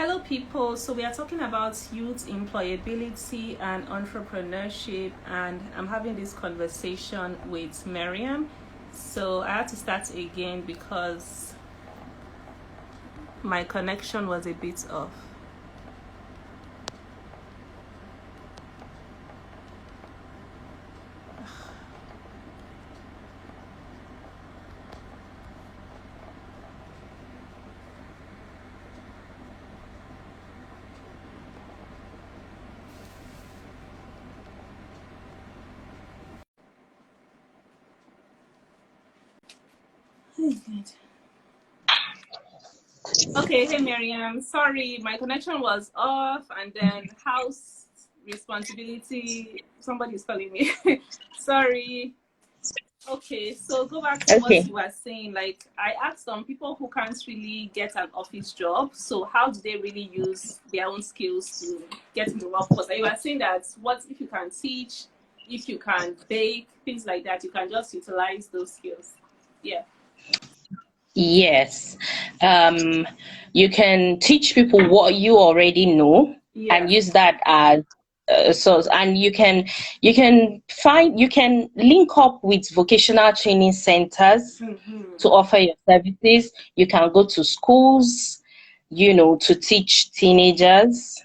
Hello, people. So, we are talking about youth employability and entrepreneurship, and I'm having this conversation with Maryam. So, I had to start again because my connection was a bit off. Okay, hey Miriam. Sorry, my connection was off, and then house responsibility. Somebody's calling me. Sorry. Okay, so go back to what Okay. you were saying. Like, I asked some people who can't really get an office job, so how do they really use their own skills to get in the workforce? And you were saying that what if you can teach, if you can bake, things like that, you can just utilize those skills. Yeah. Yes. You can teach people what you already know Yeah. and use that as a source. And you can link up with vocational training centers to offer your services. You can go to schools, to teach teenagers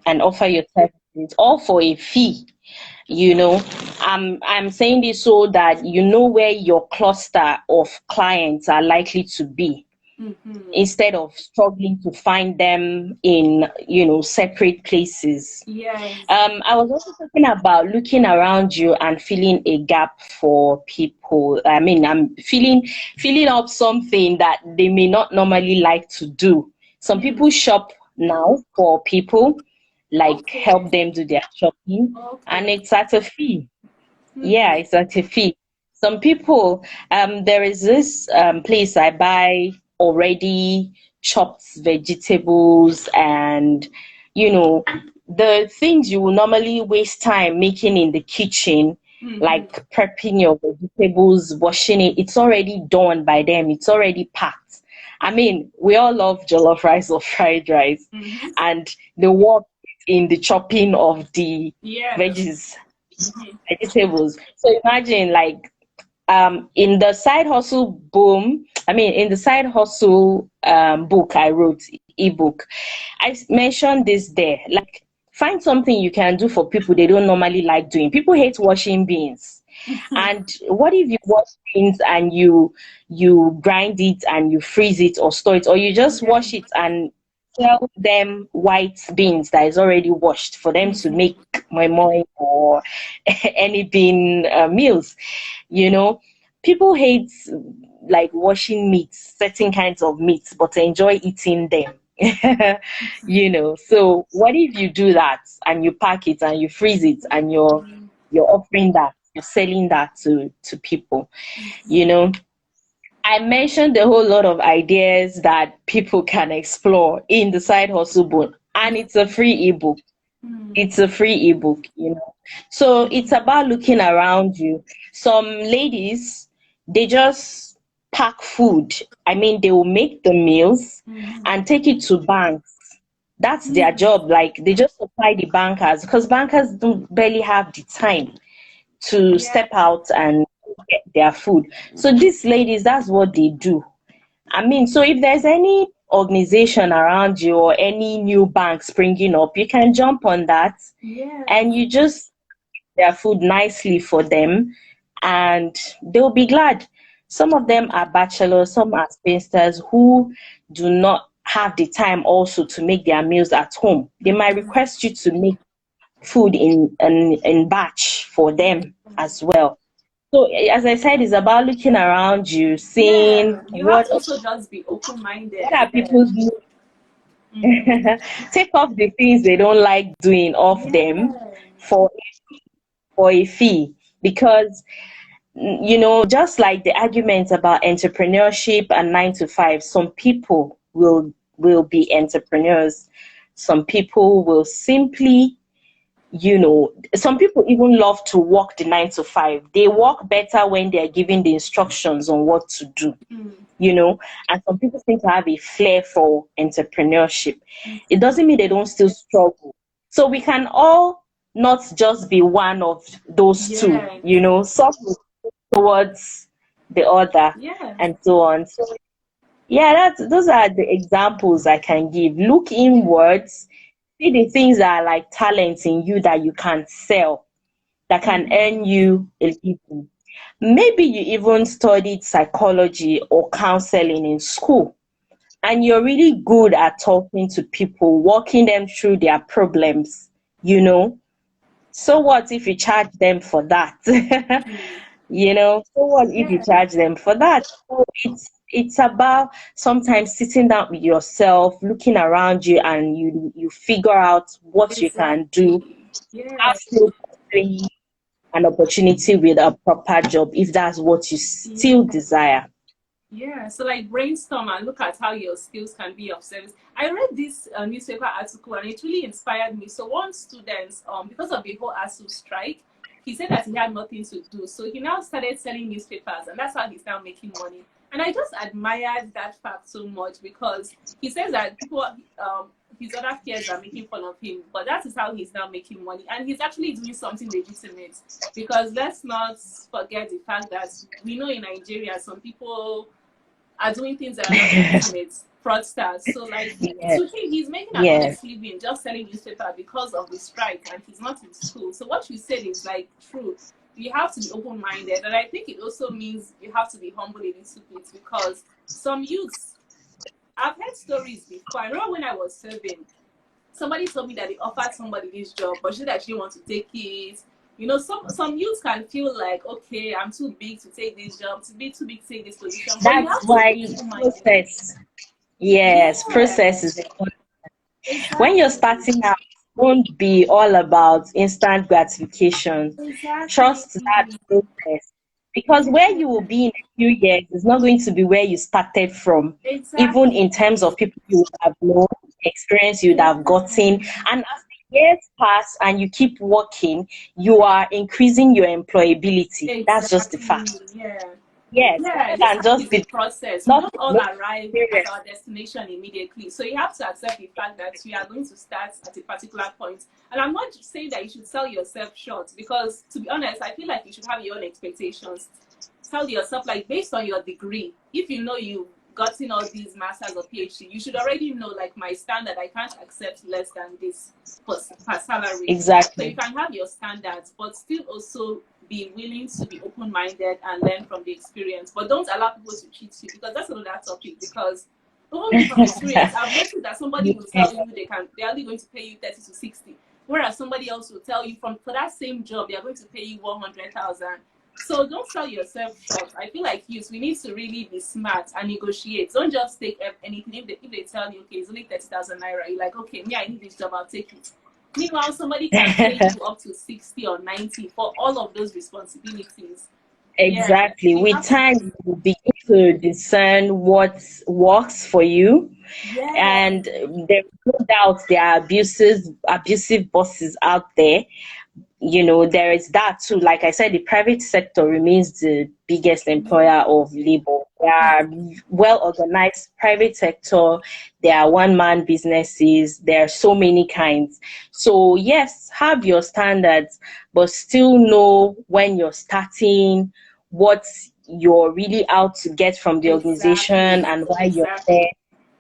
and offer your services, all for a fee. you know I'm saying this so that you know where your cluster of clients are likely to be, instead of struggling to find them in separate places. Yes. I was also talking about looking around you and filling a gap for people. I mean, I'm filling up something that they may not normally like to do. Some people shop now for people, like Okay. help them do their shopping, and Okay. it's at a fee. Yeah, it's at a fee. Some people, there is this place I buy already chopped vegetables and, you know, the things you will normally waste time making in the kitchen, like prepping your vegetables, washing it, it's already done by them. It's already packed. I mean, we all love jollof rice or fried rice, and the work in the chopping of the Yeah. vegetables. So imagine, like, in the side hustle boom, I mean, in the side hustle book I wrote, ebook, I mentioned this there. Like, find something you can do for people they don't normally like doing. People hate washing beans. And what if you wash beans and you grind it and you freeze it or store it, or you just wash it and sell them white beans that is already washed for them to make moi moi or any bean meals? You know, people hate like washing meats, certain kinds of meats, but enjoy eating them. So what if you do that and you pack it and you freeze it and you're offering that, you're selling that to people, you know. I mentioned a whole lot of ideas that people can explore in the side hustle book, and it's a free ebook. It's a free ebook. So it's about looking around you. Some ladies, they just pack food. I mean, they will make the meals and take it to banks. That's their job. Like, they just supply the bankers, because bankers don't barely have the time to Yeah. step out and get their food. So these ladies, that's what they do. I mean, so if there's any organization around you or any new bank springing up, you can jump on that Yeah. and you just their food nicely for them, and they'll be glad. Some of them are bachelors, some are spinsters who do not have the time also to make their meals at home. They might request you to make food in batch for them as well. So, as I said, it's about looking around you, seeing Yeah. You have to also just be open-minded. what are Yeah. people's take off the things they don't like doing off them Yeah. for a fee, because just like the arguments about entrepreneurship and 9 to 5, some people will be entrepreneurs, some people will simply some people even love to work the 9 to 5. They work better when they're given the instructions on what to do, and some people seem to have a flair for entrepreneurship. It doesn't mean they don't still struggle. So we can all not just be one of those two, Yes. some will go towards the other Yeah. and so on. So yeah, those are the examples I can give. Look inwards, see the things that are like talents in you that you can sell, that can earn you a living. Maybe you even studied psychology or counseling in school, and you're really good at talking to people, walking them through their problems, So what if you charge them for that? So what if you Yeah. charge them for that? So it's about sometimes sitting down with yourself, looking around you, and you figure out what you can do. Exactly. Yeah. Have still pursuing an opportunity with a proper job if that's what you still Yeah. desire. Yeah, so like brainstorm and look at how your skills can be of service. I read this newspaper article and it really inspired me. So one student, because of the whole ASU strike, he said that he had nothing to do. So he now started selling newspapers and that's how he's now making money. And I just admired that fact so much because he says that people, his other peers are making fun of him, but that is how he's now making money. And he's actually doing something legitimate because let's not forget the fact that we know in Nigeria, some people are doing things that are not legitimate, fraudsters. So like Yes, to him, he's making an yes, honest living just selling newspaper because of the strike and he's not in school. So what you said is like true. You have to be open-minded, and I think it also means you have to be humble a little bit because some youths, I've heard stories before. I remember when I was serving, somebody told me that they offered somebody this job, but she said that she didn't want to take it. Some youths can feel like, okay, I'm too big to take this job, too big to take this position. But you that's have to be why open-minded. process. Yes, Yeah, process is important. When you're exactly, starting out, won't be all about instant gratification. exactly, Trust that process. Because where you will be in a few years is not going to be where you started from, even in terms exactly, of people you would have known, experience you would have gotten. And as the years pass and you keep working, you are increasing your employability. That's just the exactly. fact. Yeah. Yes, Yeah, rather this than life just is a be process. We not don't all one arrive at experience. our destination immediately. So you have to accept the fact that you are going to start at a particular point. And I'm not saying that you should sell yourself short because, to be honest, I feel like you should have your own expectations. Tell yourself, like, based on your degree, if you know you've gotten all these masters or PhD, you should already know, like, my standard, I can't accept less than this per salary. So you Exactly. can have your standards, but still also be willing to be open-minded and learn from the experience. But don't allow people to cheat you because that's another topic. Because even me from experience, I've noticed that somebody will Yeah. tell you they're only going to pay you 30 to 60, whereas somebody else will tell you for that same job they're going to pay you 100,000. So don't sell yourself short. I feel like we need to really be smart and negotiate. Don't just take anything. If they tell you, okay, it's only 30,000 naira, you're like, okay, me, I need this job, I'll take it. Meanwhile, somebody can pay you up to 60 or 90 for all of those responsibilities. Yeah, Exactly. you With have to. time, you begin to discern what works for you, Yeah, and there's no doubt there are abusive bosses out there. There is that too. Like I said, the private sector remains the biggest employer of labor. There are well organized private sector, there are one-man businesses, there are so many kinds. So yes, have your standards, but still know when you're starting, what you're really out to get from the organization exactly, and why you're there. exactly.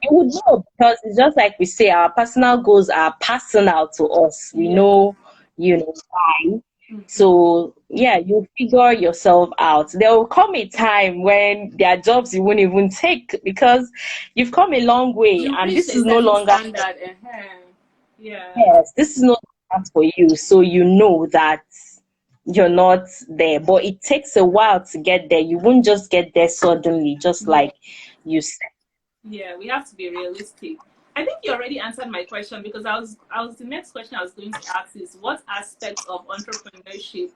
You would know because it's just like we say, our personal goals are personal to us. We Yeah. know, why. So yeah, you figure yourself out. There will come a time when there are jobs you won't even take because you've come a long way, You and reach this a is no certain longer standard. Yeah, yes, this is no longer for you. So you know that you're not there, but it takes a while to get there. You won't just get there suddenly, just yeah. like you said. Yeah, we have to be realistic. I think you already answered my question because I was the next question I was going to ask is what aspects of entrepreneurship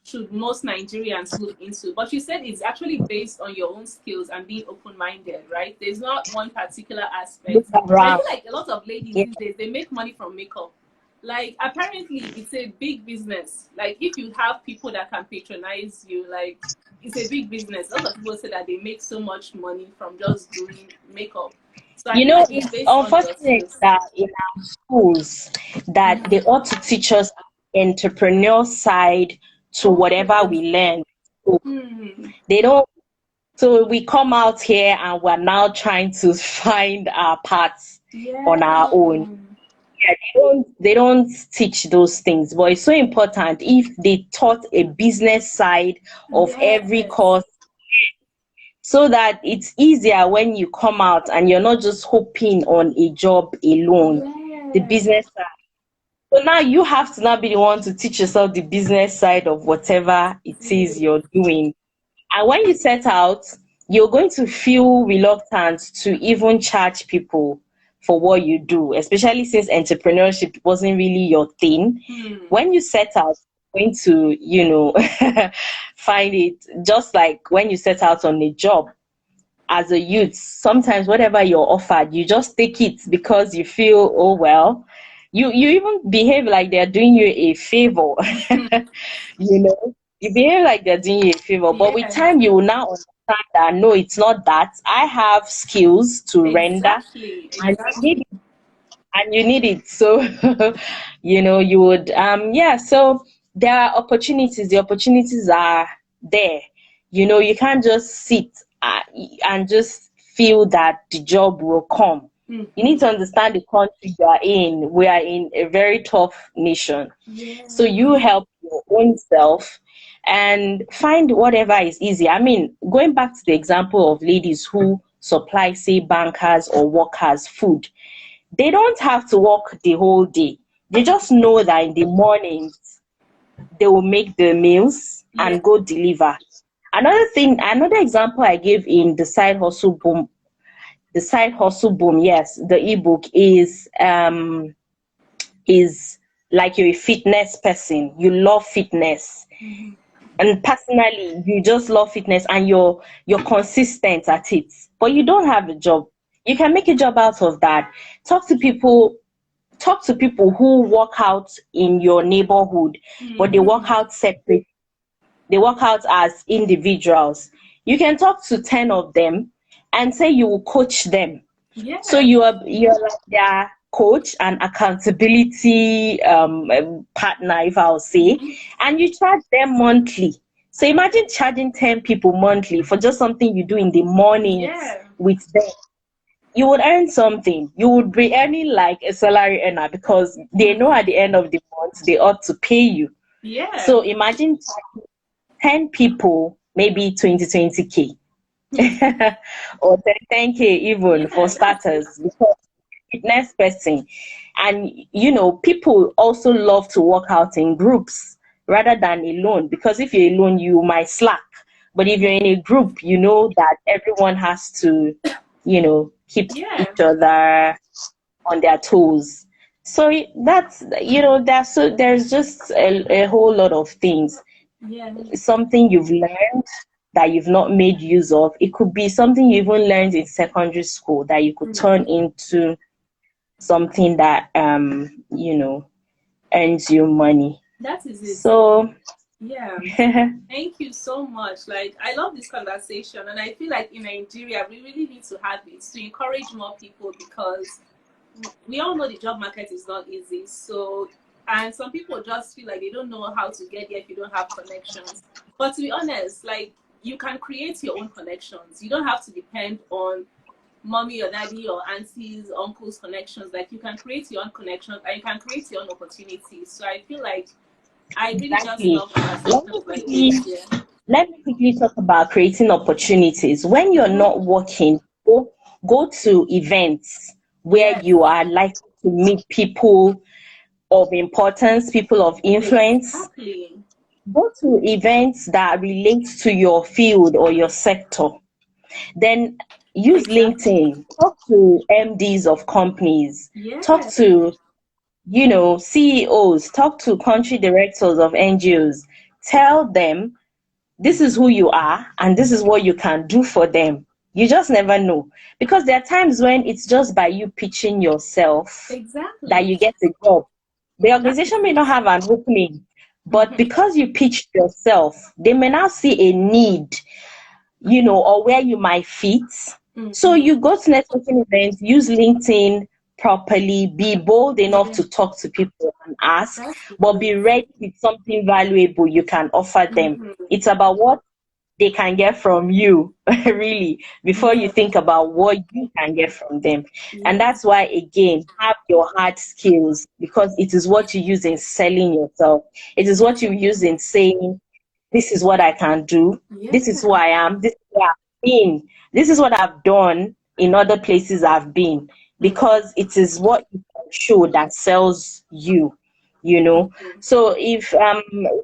should most Nigerians look into? But you said it's actually based on your own skills and being open-minded, right? There's not one particular Look aspect. And I around. feel like a lot of ladies Yeah. these days they make money from makeup. Like, apparently it's a big business. Like, if you have people that can patronize you, like, it's a big business. A lot of people say that they make so much money from just doing makeup. So I You feel know, like it's it's based on your unfortunate skills. that in our schools that they ought to teach us entrepreneur side to Oh whatever yes. we learn. So Hmm. they don't. So we come out here and we're now trying to find our paths Yeah. on our own. Yeah, they don't teach those things, but it's so important if they taught a business side of every Yes. course so that it's easier when you come out and you're not just hoping on a job alone, the Yeah. business side. So now you have to now be the one to teach yourself the business side of whatever it is you're doing. And when you set out, you're going to feel reluctant to even charge people for what you do, especially since entrepreneurship wasn't really your thing. Hmm. When you set out, you're going to, find it just like when you set out on a job as a youth. Sometimes whatever you're offered, you just take it because you feel, oh well. You even behave like they're doing you a favor. you know, you behave like they're doing you a favor. But with Yes. time, you will now understand that no, it's not that. I have skills to render, Exactly. and Exactly. you need it. So you would yeah. So there are opportunities. The opportunities are there. You can't just sit and just feel that the job will come. You need Hmm. to understand the country you are in. We are in a very tough nation. So Yeah. you help your own self and find whatever is easy. I mean, going back to the example of ladies who supply, say, bankers or workers food, they don't have to work the whole day. They just know that in the mornings they will make the meals Yeah. and go deliver. Another example I gave in the side hustle boom, yes, the ebook is like you're a fitness person. You love fitness. Hmm. And personally, you just love fitness and you're consistent at it. But you don't have a job. You can make a job out of that. Talk to people who work out in your neighborhood, but they work Hmm. out separate. They work out as individuals. You can talk to 10 of them and say you will coach them. So Yeah. you're like their coach and accountability partner, if I'll say, Hmm. and you charge them monthly. So imagine charging 10 people monthly for just something you do in the mornings Yeah. with them. You would earn something. You would be earning like a salary earner because they know at the end of the month they ought to pay you. Yeah. So imagine 10 people, maybe 20k or 10k even for Yeah. That's it. starters because fitness person. And people also love to work out in groups rather than alone, because if you're alone you might slack, but if you're in a group you know that everyone has to keep Yeah. each other on their toes. So that's there's just a whole lot of things. Yeah. Something you've learned that you've not made use of. It could be something you even learned in secondary school that you could Hmm. turn into something that earns you money. That is it. So Yeah. Thank you so much. Like, I love this conversation, and I feel like in Nigeria, we really need to have it to encourage more people because we all know the job market is not easy. So, and some people just feel like they don't know how to get there if you don't have connections. But to be honest, like, you can create your own connections. You don't have to depend on mommy or daddy or aunties, uncles' connections. Like, you can create your own connections and you can create your own opportunities. So I feel like I really just exactly. love Let conversations me like quickly this. Yeah. let me quickly talk about creating opportunities. When you're Mm-hmm. not working, go to events where Yes, you are likely to meet people of importance, people of influence. exactly. Go to events that relate to your field or your sector. Then use Exactly. LinkedIn. Talk to MDs of companies. Talk Yeah. to, CEOs. Talk to country directors of NGOs. Tell them this is who you are and this is what you can do for them. You just never know. Because there are times when it's just by you pitching yourself that Exactly. you get a job. The That's organization may great. not have an opening, but because you pitched yourself, they may now see a need, or where you might fit. So Mm-hmm. you go to networking events, use LinkedIn properly, be bold enough Yeah, to talk to people and ask, that's but great. be ready with something valuable you can offer them. Mm-hmm. It's about what they can get from you, really, before you Yeah, think about what you can get from them. And yeah, that's why, again, have your hard skills, because it is what you use in selling yourself. It is what you use in saying, this is what I can do, yeah. this is who I am, this is where I've been, this is what I've done in other places I've been, Mm-hmm. because it is what you can show that sells you. Mm-hmm. So if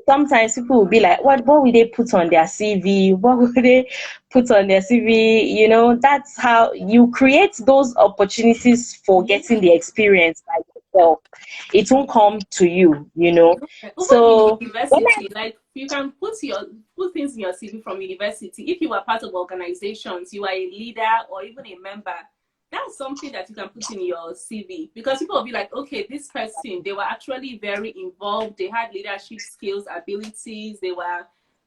sometimes people will be like, what will they put on their CV? What will they put on their CV? That's how you create those opportunities for Yeah. getting the experience by yourself. It won't come to you. Even in So when university, like you can put things in your CV from university. If you were part of organizations, you are a leader or even a member. That's something that you can put in your CV because people will be like, okay, this person, they were actually very involved. They had leadership skills, abilities. They were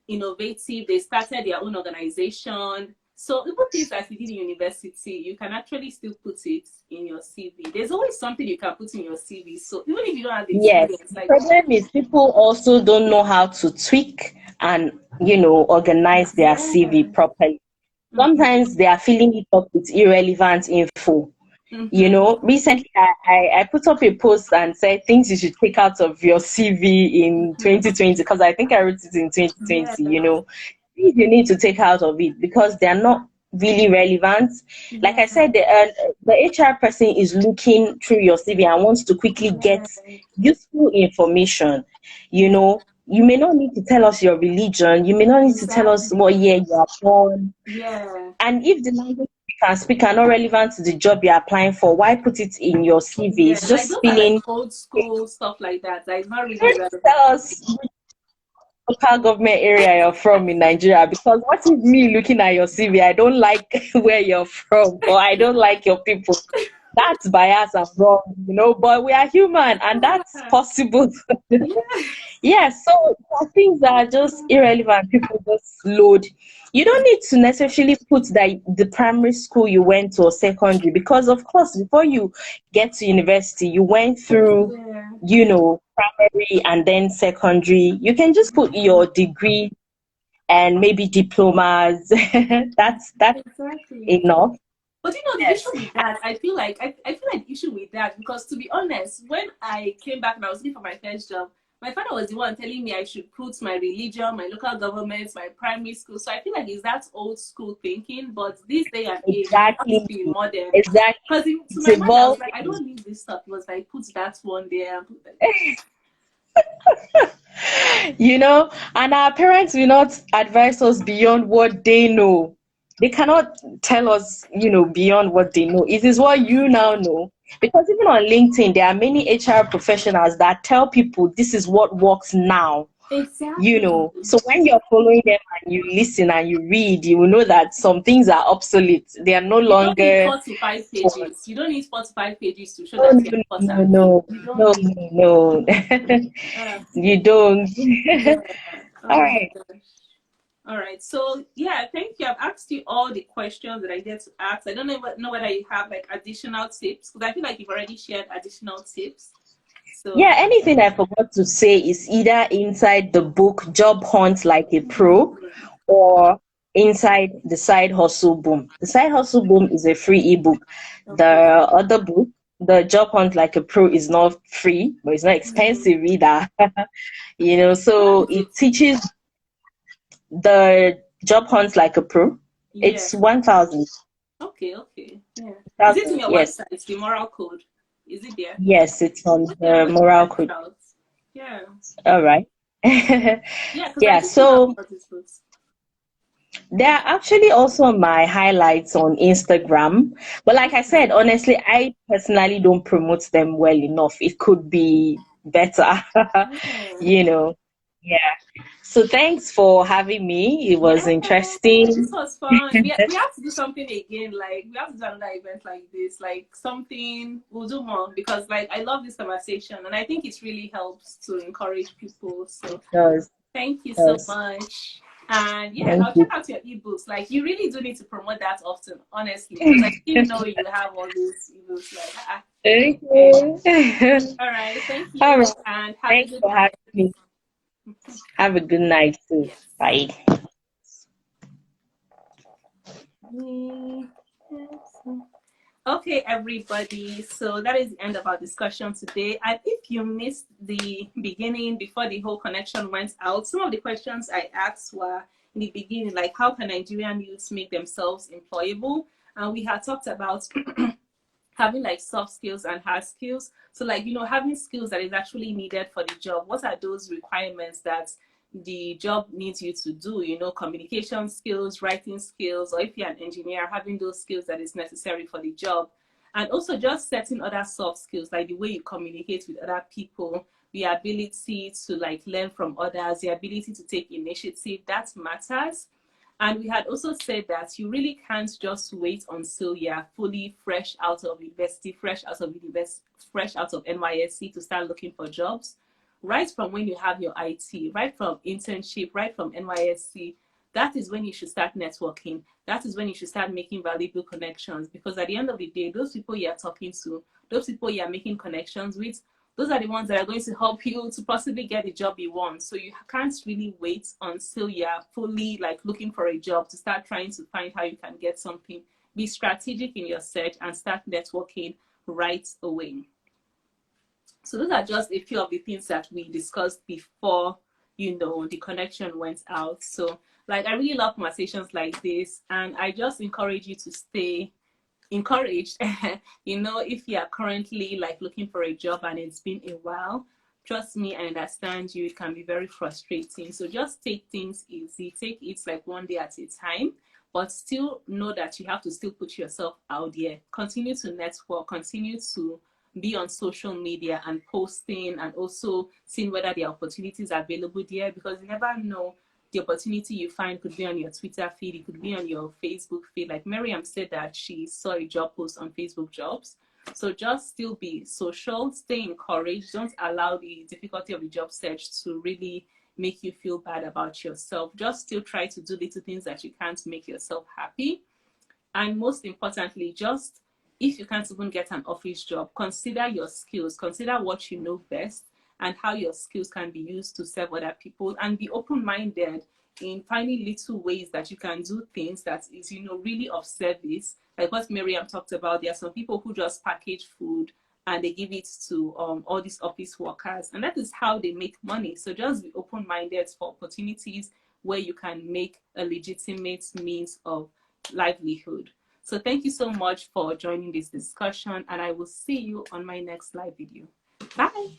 innovative. They started their own organization. So even things that you did in university, you can actually still put it in your CV. There's always something you can put in your CV. So even if you don't have the Yes, experience, the like problem is people also don't know how to tweak and organize their CV yeah, properly. mm-hmm, Sometimes they are filling it up with irrelevant info. mm-hmm, Recently I put up a post and said things you should take out of your CV in mm-hmm. 2020, because I think I wrote it in Yeah, 2020. Things you need to take out of it because they are not really relevant. Like yeah, I said, the HR person is looking through your CV and wants to quickly yeah, get useful information. yeah, You may not need to tell us your religion. You may not need to tell us what exactly. year you are born. Yeah, And if the language you can speak are not relevant to the job you're applying for, why put it in your CV? yeah. It's Like just those are like filling. old school stuff like that. That is not You really don't need to relevant. tell us which local government area you're from in Nigeria, because what is me looking at your CV? I don't like where you're from, or I don't like your people. That's bias and wrong, but we are human and that's Yeah, possible. yeah, Yeah, so there are things that are just irrelevant. People just load. You don't need to necessarily put that the primary school you went to or secondary, because of course before you get to university you went through, yeah. primary and then secondary. You can just put your degree and maybe diplomas. That's Exactly. enough. But the issue Yes. with that, I feel like the issue with that because to be honest, when I came back and I was looking for my first job, my father was the one telling me I should put my religion, my local government, my primary school. So I feel like it's that old school thinking. But this day and age, you have to Exactly. be modern. Exactly. Because to It's my mind, I was like, I evolving. don't need this stuff. It was like put that one there and put that. And our parents will not advise us beyond what they know. They cannot tell us, beyond what they know. It is what you now know. Because even on LinkedIn, there are many HR professionals that tell people this is what works now. Exactly. So when you're following them and you listen and you read, you will know that some things are obsolete. They are no You don't need longer 4 to 5 for. pages. You don't need 4 to 5 pages to show No, that no, you're no, important. no, You don't no, need. no, no. You don't. Yeah. All Oh my right. gosh. All right. So yeah, thank you. I've asked you all the questions that I get to ask. I don't know whether you have like additional tips because I feel like you've already shared additional tips. Yeah, So anything I forgot to say is either inside the book Job Hunt Like a Pro, or inside the Side Hustle Boom. The Side Hustle Boom is a free ebook. The okay. other book, the Job Hunt Like a Pro, is not free, but it's not Mm, expensive either. So what is it it? teaches the Job Hunt Like a Pro. Yeah. It's 1,000. Okay. Okay. Yeah. Is it in 1,000, your yes. website? The moral code. Is it there? Yes, it's on Okay, I'm the going to moral check it code. out. Yeah. All right. Yeah, because I Yeah, just came so across this books. they're actually also my highlights on Instagram. But like I said, honestly, I personally don't promote them well enough. It could be better, Yeah. you know. Yeah. So thanks for having me. It was Yeah, this interesting. was fun. We have to do something again. Like we have to do another event like this. Like something we'll do more because like I love this conversation and I think it really helps to encourage people. So It does. thank you It so does. much. And yeah, Thank I'll check you. out your ebooks. Like you really do need to promote that often, honestly, because I didn't know you have all these ebooks. Like, Thank okay. you. All right. Thank All you right. and have a Thanks good for having me. night. Have a good night too. Yes. Bye. Okay, everybody. So that is the end of our discussion today. And if you missed the beginning before the whole connection went out, some of the questions I asked were in the beginning, like how can Nigerian youths make themselves employable? And we had talked about having like soft skills and hard skills. So like, having skills that is actually needed for the job. What are those requirements that the job needs you to do? Communication skills, writing skills, or if you're an engineer, having those skills that is necessary for the job. And also just setting other soft skills, like the way you communicate with other people, the ability to like learn from others, the ability to take initiative, that matters. And we had also said that you really can't just wait until you're fully fresh out of university, fresh out of NYSC to start looking for jobs. Right from when you have your IT, right from internship, right from NYSC, that is when you should start networking. That is when you should start making valuable connections. Because at the end of the day, those people you're talking to, those people you're making connections with, those are the ones that are going to help you to possibly get the job you want. So you can't really wait until you're fully like looking for a job to start trying to find how you can get something. Be strategic in your search and start networking right away. So those are just a few of the things that we discussed before, the connection went out. So like I really love conversations like this, and I just encourage you to stay encouraged. If you are currently like looking for a job and it's been a while, trust me, I understand you. It can be very frustrating. So just take things easy. Take it like one day at a time, but still know that you have to still put yourself out there. Continue to network, continue to be on social media and posting and also seeing whether there are opportunities available there, because you never know, the opportunity you find could be on your Twitter feed, it could be on your Facebook feed. Like Maryam said that she saw a job post on Facebook Jobs. So just still be social, stay encouraged. Don't allow the difficulty of the job search to really make you feel bad about yourself. Just still try to do little things that you can to make yourself happy. And most importantly, just if you can't even get an office job, consider your skills, consider what you know best and how your skills can be used to serve other people, and be open-minded in finding little ways that you can do things that is, really of service. Like what Miriam talked about, there are some people who just package food and they give it to all these office workers, and that is how they make money. So just be open-minded for opportunities where you can make a legitimate means of livelihood. So thank you so much for joining this discussion, and I will see you on my next live video. Bye.